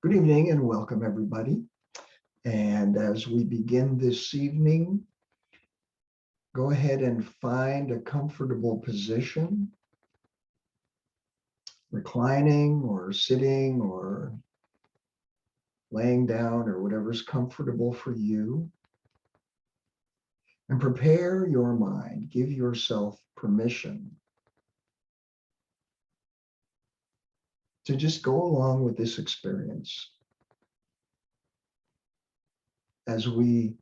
Good evening and welcome, everybody. And as we begin this evening, go ahead and find a comfortable position, reclining or sitting or laying down or whatever's comfortable for you. And prepare your mind, give yourself permission to just go along with this experience as we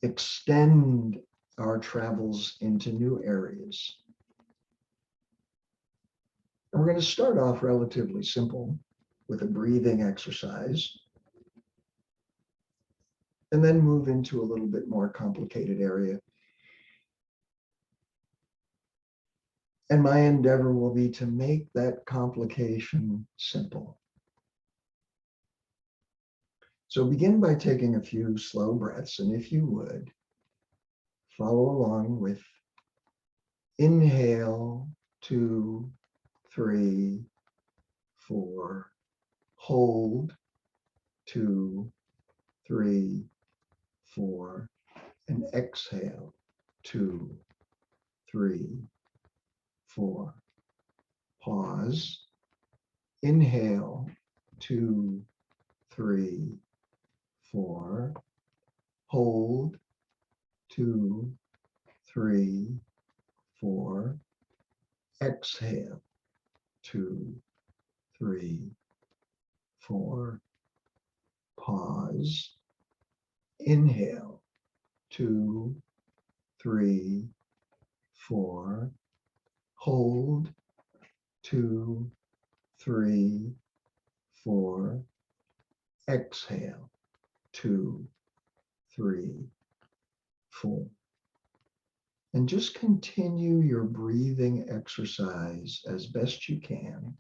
extend our travels into new areas. And we're going to start off relatively simple with a breathing exercise, and then move into a little bit more complicated area. And my endeavor will be to make that complication simple. So begin by taking a few slow breaths, and if you would, follow along with inhale, 2, 3, 4, hold, 2, 3, 4, and exhale, 2, 3, 4. Pause, inhale, 2, 3, 4, hold, 2, 3, 4, exhale, 2, 3, 4, pause, inhale, 2, 3, 4, hold, 2, 3, 4, exhale, 2, 3, 4. And just continue your breathing exercise as best you can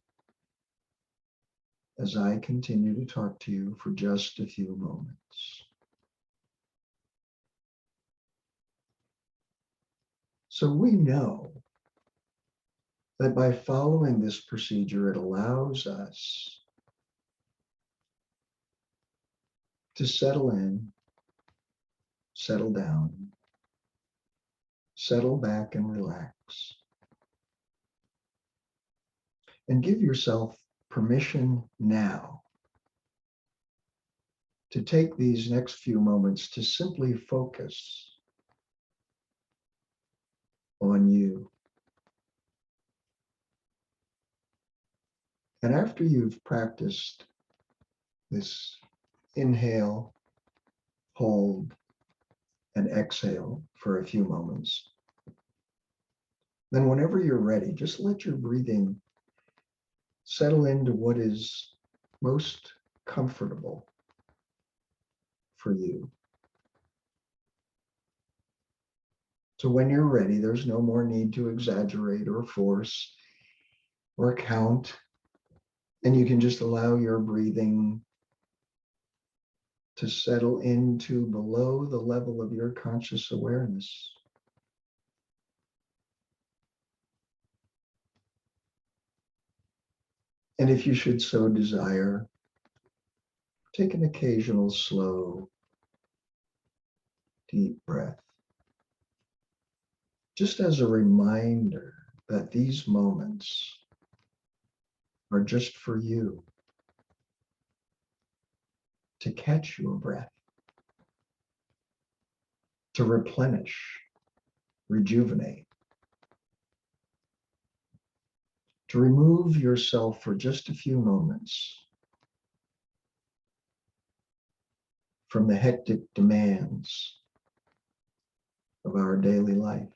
as I continue to talk to you for just a few moments. So we know that by following this procedure, it allows us to settle in, settle down, settle back and relax, and give yourself permission now to take these next few moments to simply focus on you. And after you've practiced this inhale, hold, and exhale for a few moments, then whenever you're ready, just let your breathing settle into what is most comfortable for you. So when you're ready, there's no more need to exaggerate or force or count. And you can just allow your breathing to settle into below the level of your conscious awareness. And if you should so desire, take an occasional slow, deep breath, just as a reminder that these moments are just for you to catch your breath, to replenish, rejuvenate, to remove yourself for just a few moments from the hectic demands of our daily life,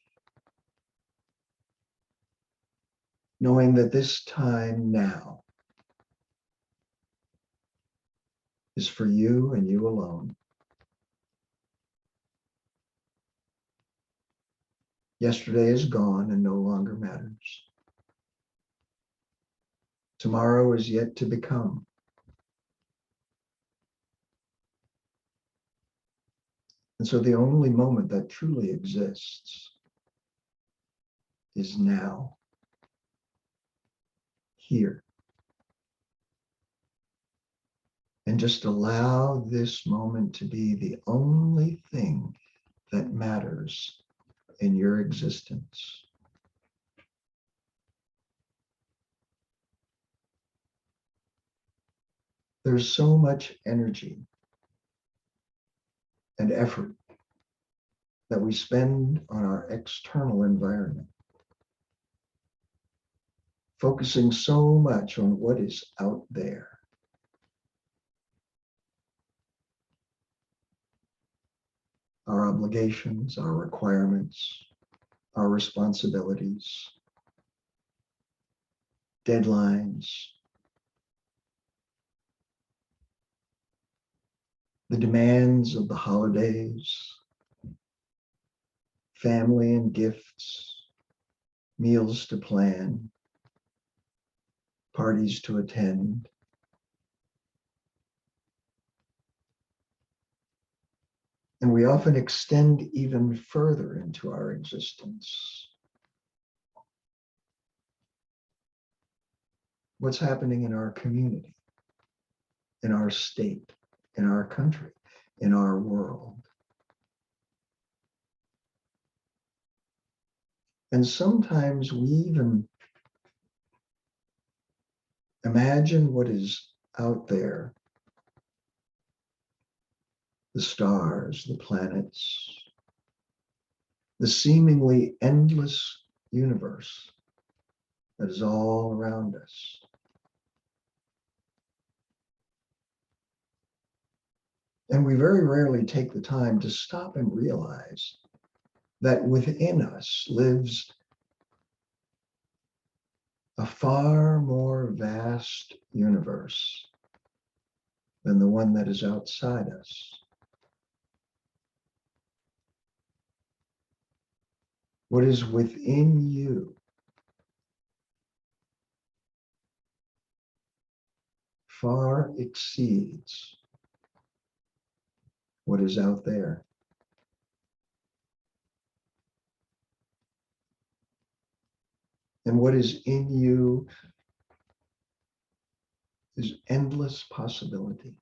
knowing that this time now is for you and you alone. Yesterday is gone and no longer matters. Tomorrow is yet to become. And so the only moment that truly exists is now, here. And And just allow this moment to be the only thing that matters in your existence. There's so much energy and effort that we spend on our external environment, focusing so much on what is out there. Our obligations, our requirements, our responsibilities, deadlines, the demands of the holidays, family and gifts, meals to plan, parties to attend. And we often extend even further into our existence. What's happening in our community, in our state, in our country, in our world? And sometimes we even imagine what is out there, the stars, the planets, the seemingly endless universe that is all around us. And we very rarely take the time to stop and realize that within us lives a far more vast universe than the one that is outside us. What is within you far exceeds what is out there. And what is in you is endless possibility.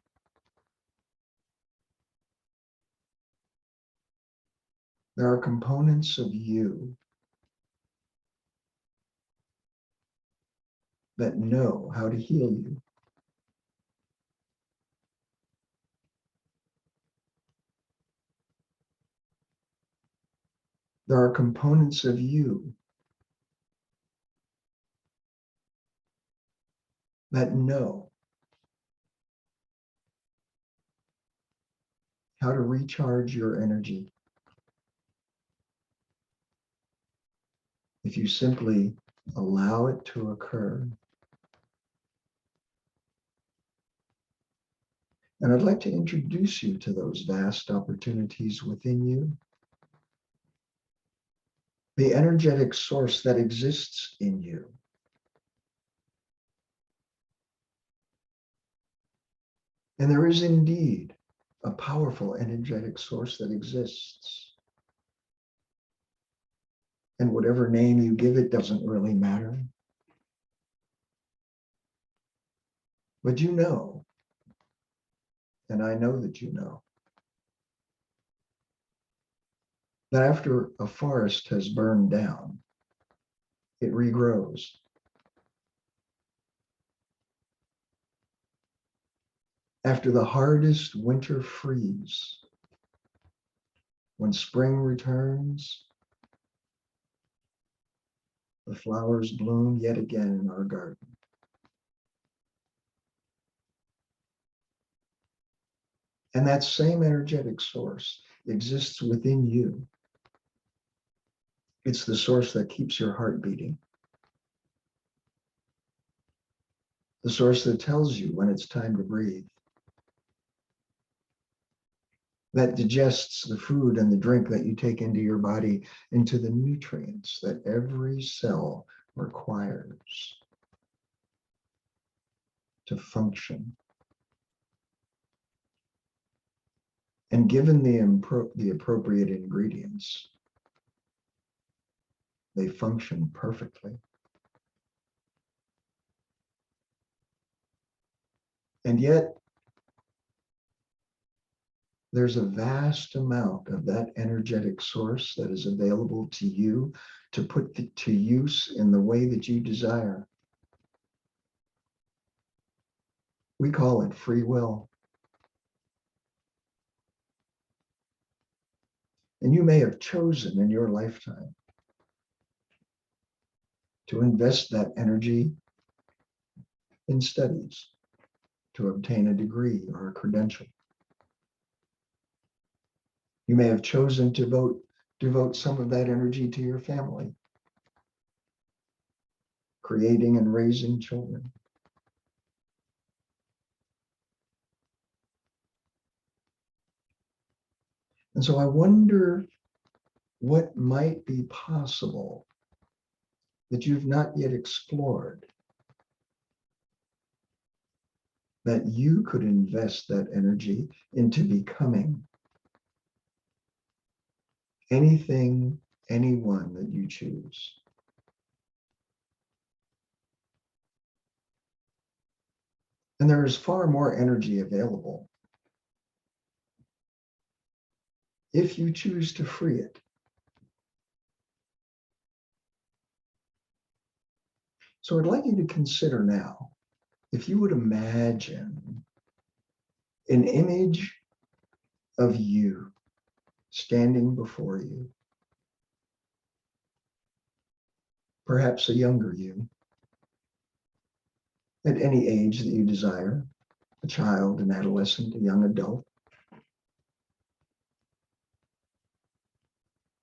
There are components of you that know how to heal you. There are components of you that know how to recharge your energy if you simply allow it to occur. And I'd like to introduce you to those vast opportunities within you. The energetic source that exists in you. And there is indeed a powerful energetic source that exists. And whatever name you give it doesn't really matter. But you know, and I know that you know, that after a forest has burned down, it regrows. After the hardest winter freeze, when spring returns, the flowers bloom yet again in our garden. And that same energetic source exists within you. It's the source that keeps your heart beating. The source that tells you when it's time to breathe. That digests the food and the drink that you take into your body, into the nutrients that every cell requires to function. And given the appropriate ingredients, they function perfectly. And yet, there's a vast amount of that energetic source that is available to you to put to use in the way that you desire. We call it free will. And you may have chosen in your lifetime to invest that energy in studies, to obtain a degree or a credential. You may have chosen to devote some of that energy to your family, creating and raising children. And so I wonder what might be possible that you've not yet explored, that you could invest that energy into becoming anything, anyone that you choose. And there is far more energy available if you choose to free it. So I'd like you to consider now, if you would imagine an image of you standing before you, perhaps a younger you, at any age that you desire, a child, an adolescent, a young adult.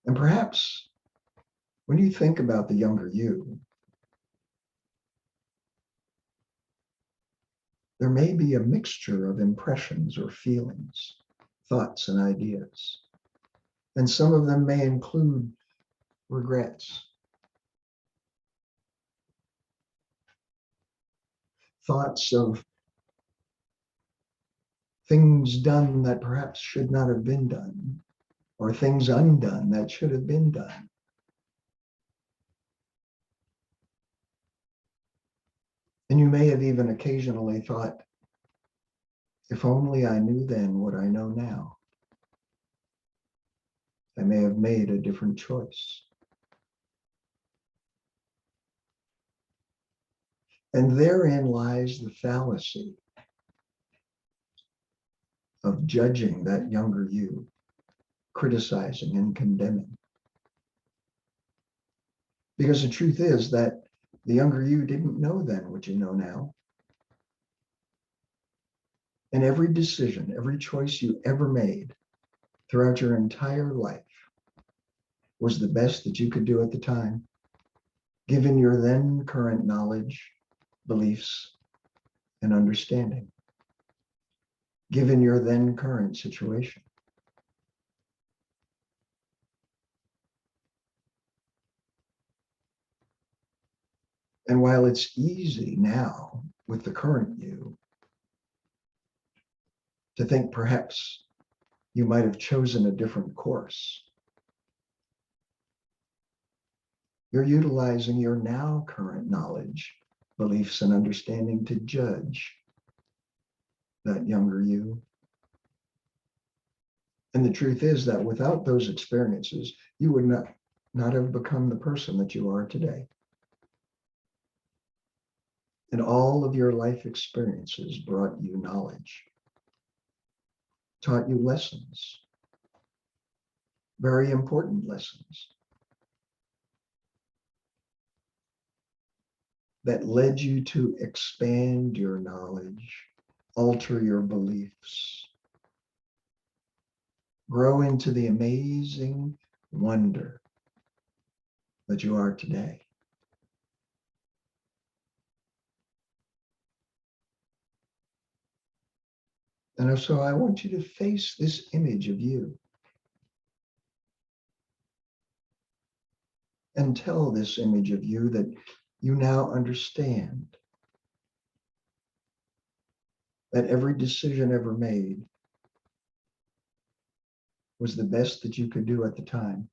And perhaps when you think about the younger you, there may be a mixture of impressions or feelings, thoughts and ideas. And some of them may include regrets, thoughts of things done that perhaps should not have been done, or things undone that should have been done. And you may have even occasionally thought, if only I knew then what I know now, I may have made a different choice. And therein lies the fallacy of judging that younger you, criticizing and condemning. Because the truth is that the younger you didn't know then what you know now. And every decision, every choice you ever made throughout your entire life was the best that you could do at the time, given your then current knowledge, beliefs, and understanding, given your then current situation. And while it's easy now with the current you to think perhaps you might have chosen a different course, you're utilizing your now current knowledge, beliefs, and understanding to judge that younger you. And the truth is that without those experiences, you would not have become the person that you are today. And all of your life experiences brought you knowledge, taught you lessons, very important lessons that led you to expand your knowledge, alter your beliefs, grow into the amazing wonder that you are today. And so I want you to face this image of you and tell this image of you that you now understand that every decision ever made was the best that you could do at the time.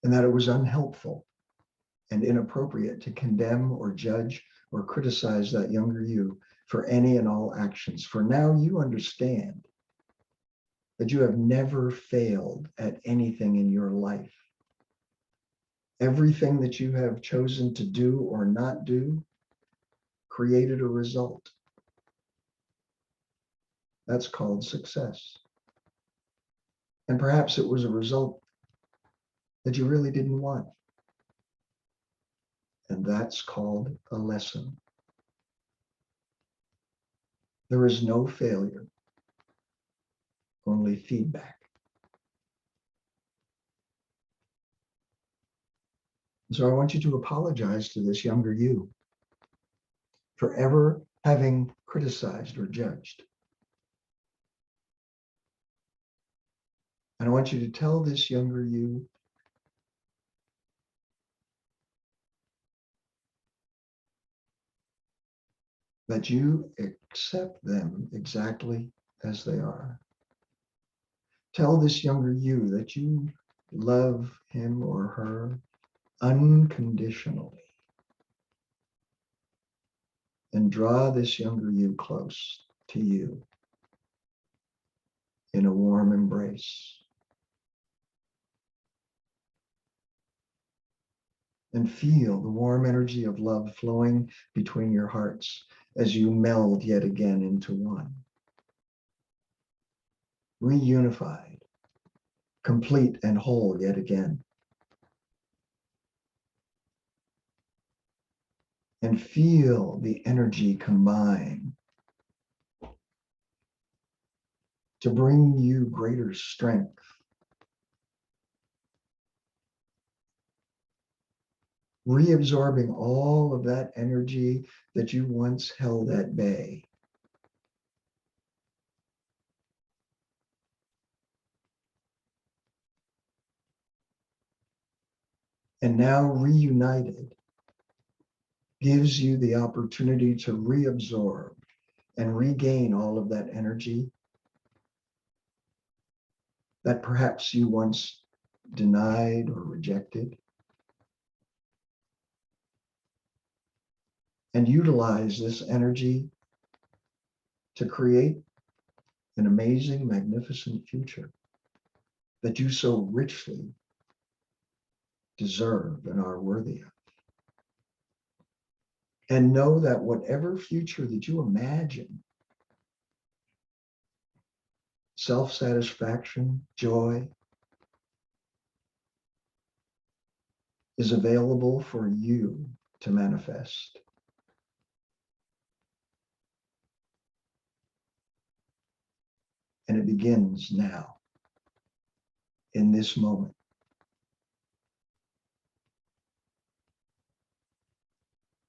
And that it was unhelpful and inappropriate to condemn or judge or criticize that younger you for any and all actions. For now you understand that you have never failed at anything in your life. Everything that you have chosen to do or not do created a result. That's called success. And perhaps it was a result that you really didn't want. And that's called a lesson. There is no failure, only feedback. So I want you to apologize to this younger you for ever having criticized or judged. And I want you to tell this younger you that you accept them exactly as they are. Tell this younger you that you love him or her unconditionally. And draw this younger you close to you in a warm embrace. And feel the warm energy of love flowing between your hearts as you meld yet again into one. Reunified, complete and whole yet again. And feel the energy combine to bring you greater strength, reabsorbing all of that energy that you once held at bay. And now reunited gives you the opportunity to reabsorb and regain all of that energy that perhaps you once denied or rejected, and utilize this energy to create an amazing, magnificent future that you so richly deserve and are worthy of. And know that whatever future that you imagine, self-satisfaction, joy, is available for you to manifest. And it begins now, in this moment.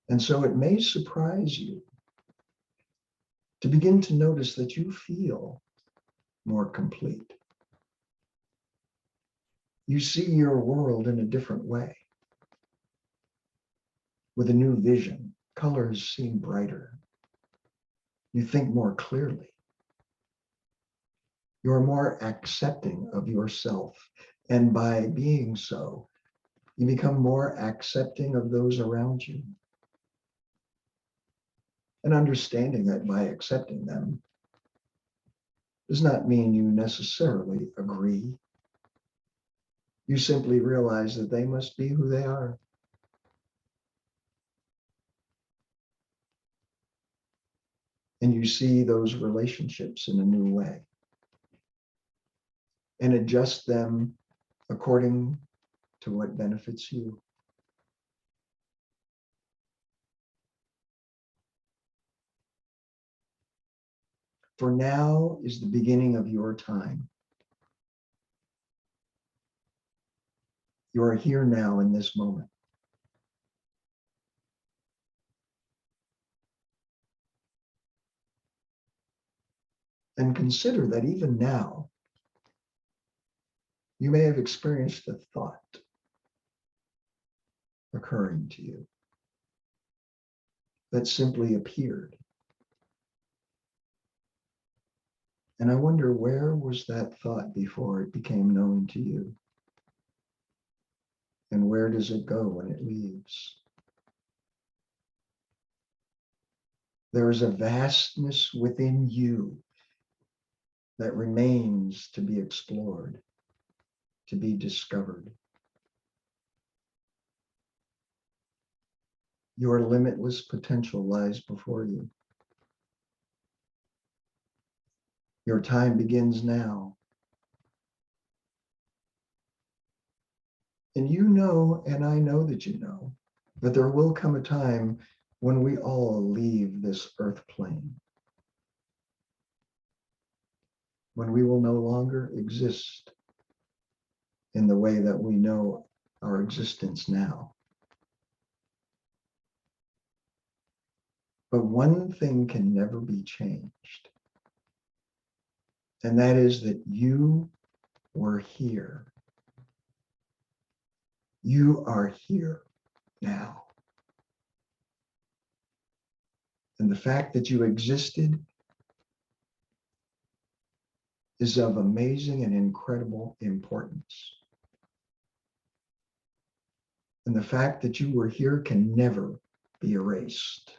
And so it may surprise you to begin to notice that you feel more complete. You see your world in a different way, with a new vision. Colors seem brighter. You think more clearly. You're more accepting of yourself. And by being so, you become more accepting of those around you. And understanding that by accepting them does not mean you necessarily agree. You simply realize that they must be who they are. And you see those relationships in a new way and adjust them according to what benefits you. For now is the beginning of your time. You are here now in this moment. And consider that even now, you may have experienced a thought occurring to you that simply appeared. And I wonder, where was that thought before it became known to you? And where does it go when it leaves? There is a vastness within you that remains to be explored, to be discovered. Your limitless potential lies before you. Your time begins now. And you know, and I know that you know, that there will come a time when we all leave this earth plane, when we will no longer exist in the way that we know our existence now. But one thing can never be changed, and that is that you were here. You are here now. And the fact that you existed is of amazing and incredible importance. And the fact that you were here can never be erased.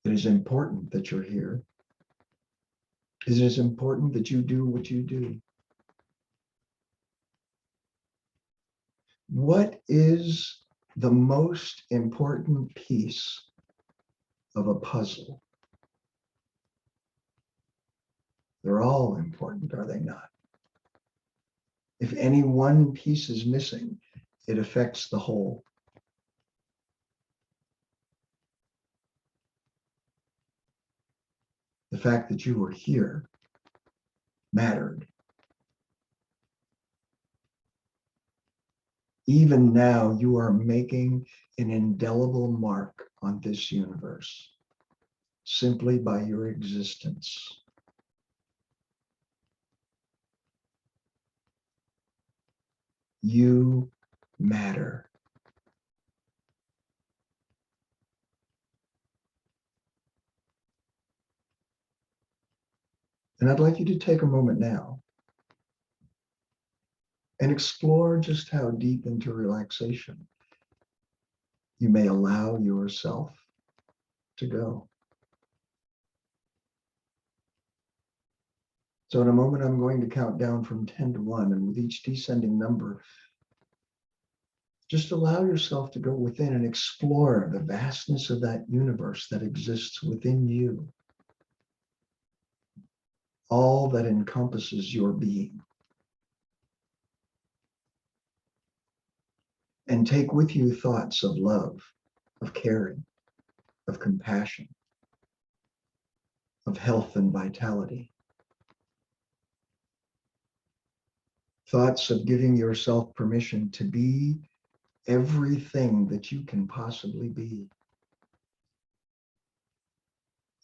It is important that you're here. It is important that you do what you do. What is the most important piece of a puzzle? They're all important, are they not? If any one piece is missing, it affects the whole. The fact that you were here mattered. Even now, you are making an indelible mark on this universe simply by your existence. You matter. And I'd like you to take a moment now and explore just how deep into relaxation you may allow yourself to go. So in a moment, I'm going to count down from 10 to 1, and with each descending number, just allow yourself to go within and explore the vastness of that universe that exists within you. All that encompasses your being. And take with you thoughts of love, of caring, of compassion, of health and vitality. Thoughts of giving yourself permission to be everything that you can possibly be.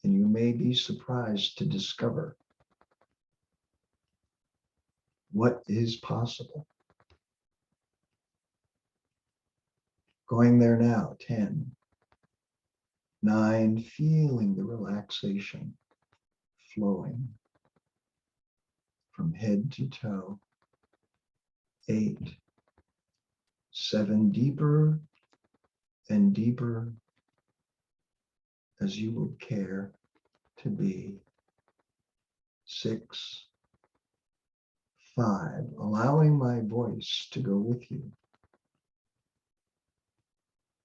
And you may be surprised to discover what is possible. Going there now, 10, 9, feeling the relaxation flowing from head to toe. 8, 7, deeper and deeper as you will care to be. 6, 5, allowing my voice to go with you,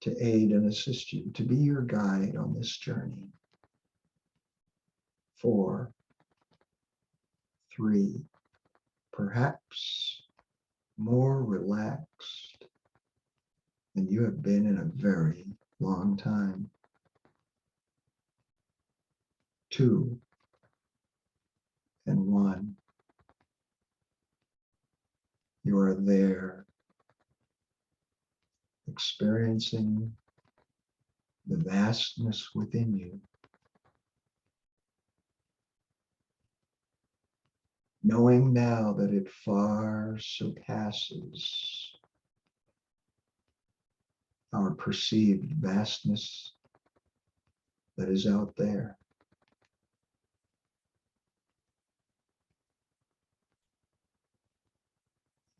to aid and assist you, to be your guide on this journey. 4, 3, perhaps more relaxed than you have been in a very long time. 2, and 1. You are there, experiencing the vastness within you, knowing now that it far surpasses our perceived vastness that is out there.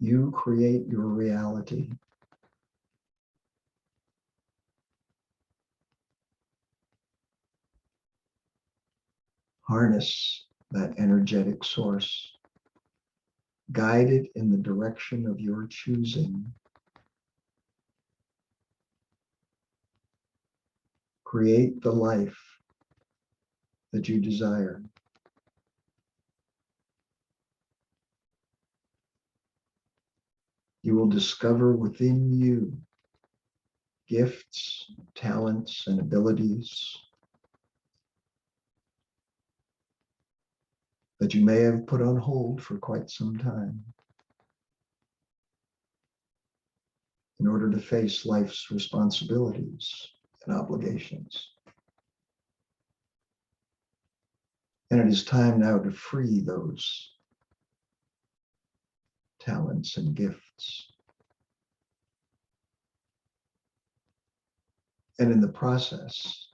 You create your reality. Harness that energetic source. Guide it in the direction of your choosing. Create the life that you desire. You will discover within you gifts, talents, and abilities that you may have put on hold for quite some time in order to face life's responsibilities and obligations. And it is time now to free those talents and gifts. And in the process,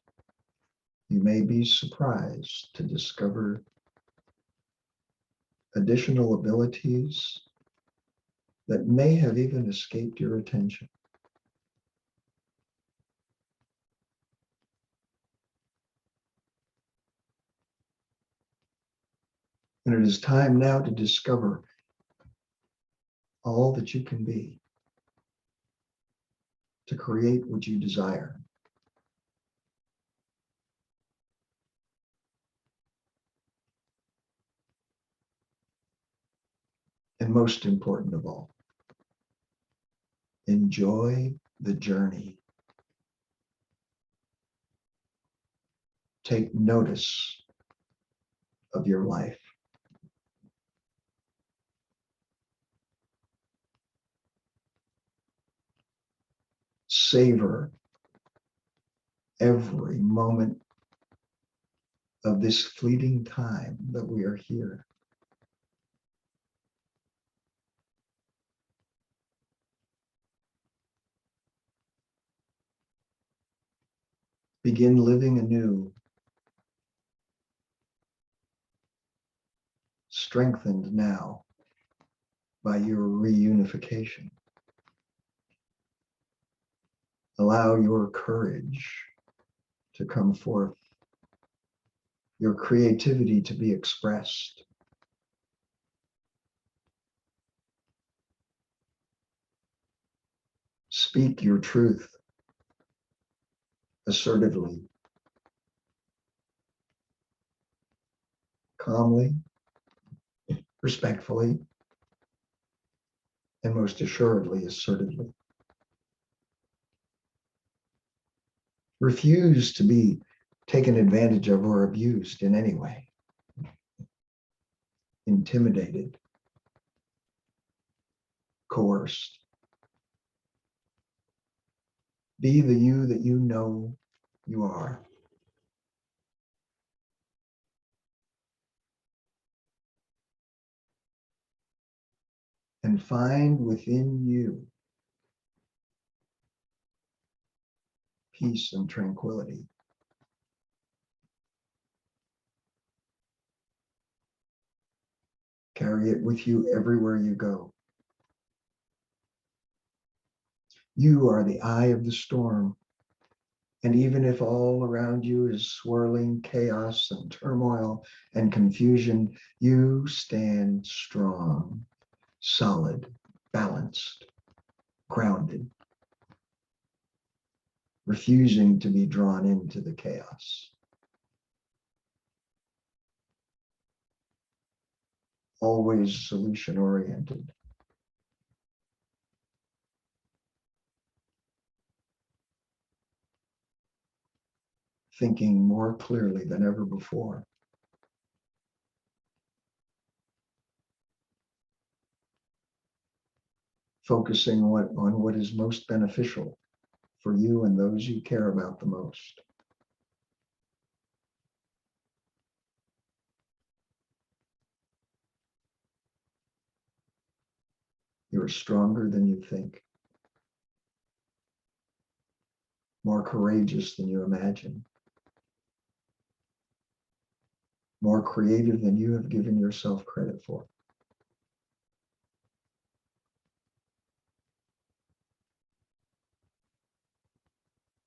you may be surprised to discover additional abilities that may have even escaped your attention. And it is time now to discover all that you can be, to create what you desire. And most important of all, enjoy the journey. Take notice of your life. Savor every moment of this fleeting time that we are here. Begin living anew, strengthened now by your reunification. Allow your courage to come forth, your creativity to be expressed. Speak your truth assertively, calmly, respectfully, and most assuredly, assertively. Refuse to be taken advantage of or abused in any way, intimidated, coerced. Be the you that you know you are. And find within you peace and tranquility. Carry it with you everywhere you go. You are the eye of the storm. And even if all around you is swirling chaos and turmoil and confusion, you stand strong, solid, balanced, grounded, refusing to be drawn into the chaos. Always solution-oriented. Thinking more clearly than ever before. Focusing on what is most beneficial for you and those you care about the most. You're stronger than you think, more courageous than you imagine, more creative than you have given yourself credit for.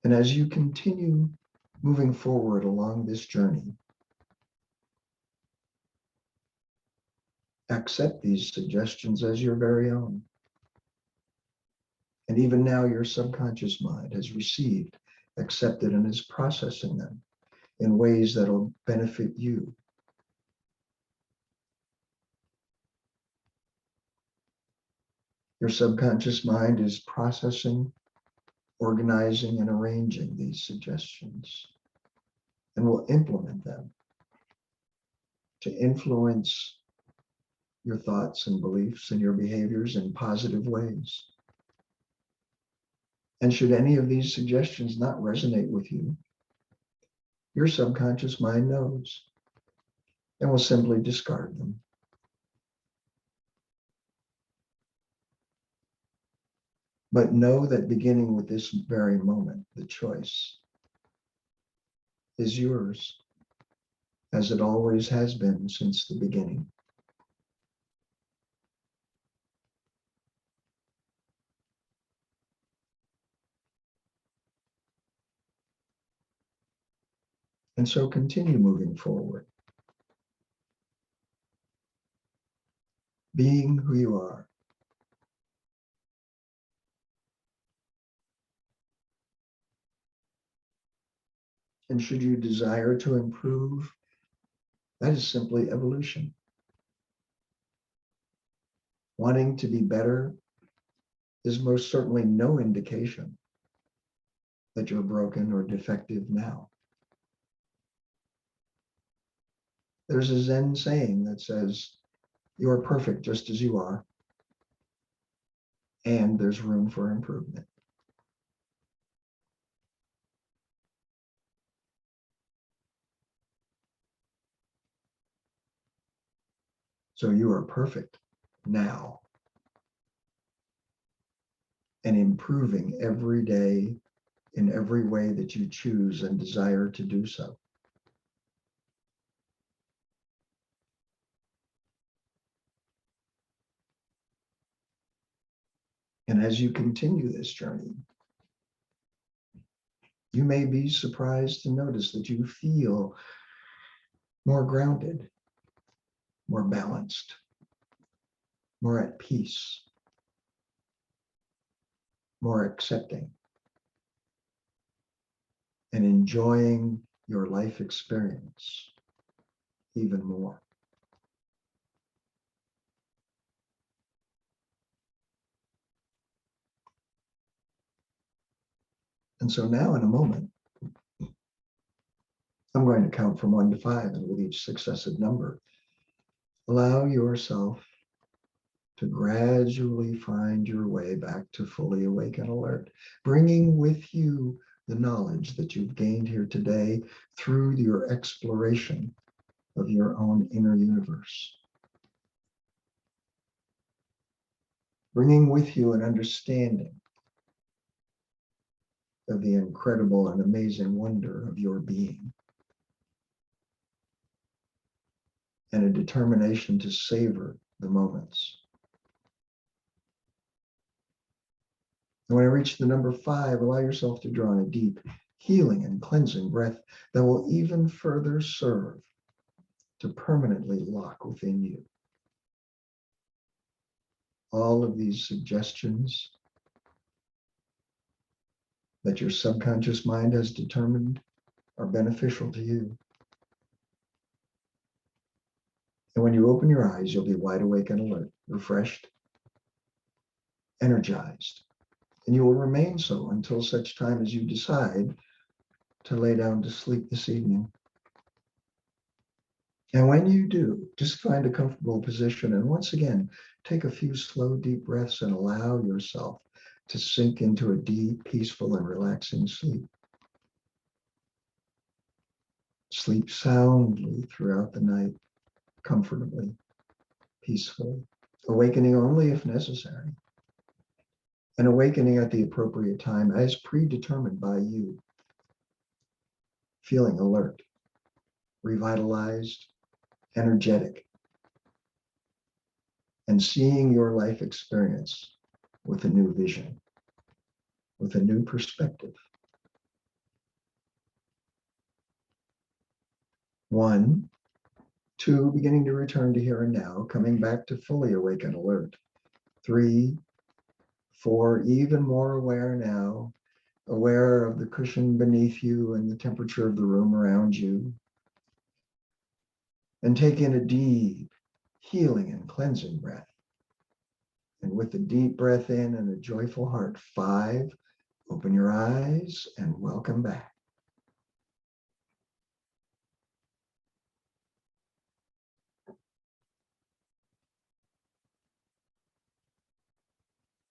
And as you continue moving forward along this journey, accept these suggestions as your very own. And even now, your subconscious mind has received, accepted, and is processing them in ways that will benefit you. Your subconscious mind is processing, organizing, and arranging these suggestions, and will implement them to influence your thoughts and beliefs and your behaviors in positive ways. And should any of these suggestions not resonate with you, your subconscious mind knows and will simply discard them. But know that beginning with this very moment, the choice is yours, as it always has been since the beginning. And so continue moving forward, being who you are. And should you desire to improve, that is simply evolution. Wanting to be better is most certainly no indication that you're broken or defective now. There's a Zen saying that says, you are perfect just as you are, and there's room for improvement. So you are perfect now and improving every day in every way that you choose and desire to do so. And as you continue this journey, you may be surprised to notice that you feel more grounded, more balanced, more at peace, more accepting, and enjoying your life experience even more. And so now in a moment, I'm going to count from 1 to 5, and with each successive number, allow yourself to gradually find your way back to fully awake and alert, bringing with you the knowledge that you've gained here today through your exploration of your own inner universe. Bringing with you an understanding of the incredible and amazing wonder of your being, and a determination to savor the moments. And when I reach the number 5, allow yourself to draw in a deep, healing and cleansing breath that will even further serve to permanently lock within you all of these suggestions that your subconscious mind has determined are beneficial to you. And when you open your eyes, you'll be wide awake and alert, refreshed, energized. And you will remain so until such time as you decide to lay down to sleep this evening. And when you do, just find a comfortable position. And once again, take a few slow, deep breaths and allow yourself to sink into a deep, peaceful, and relaxing sleep. Sleep soundly throughout the night, comfortably, peacefully, awakening only if necessary, and awakening at the appropriate time as predetermined by you, feeling alert, revitalized, energetic, and seeing your life experience with a new vision, with a new perspective. 1, 2, beginning to return to here and now, coming back to fully awake and alert. 3, 4, even more aware now, aware of the cushion beneath you and the temperature of the room around you. And take in a deep, healing and cleansing breath. And with a deep breath in and a joyful heart, 5, open your eyes and welcome back.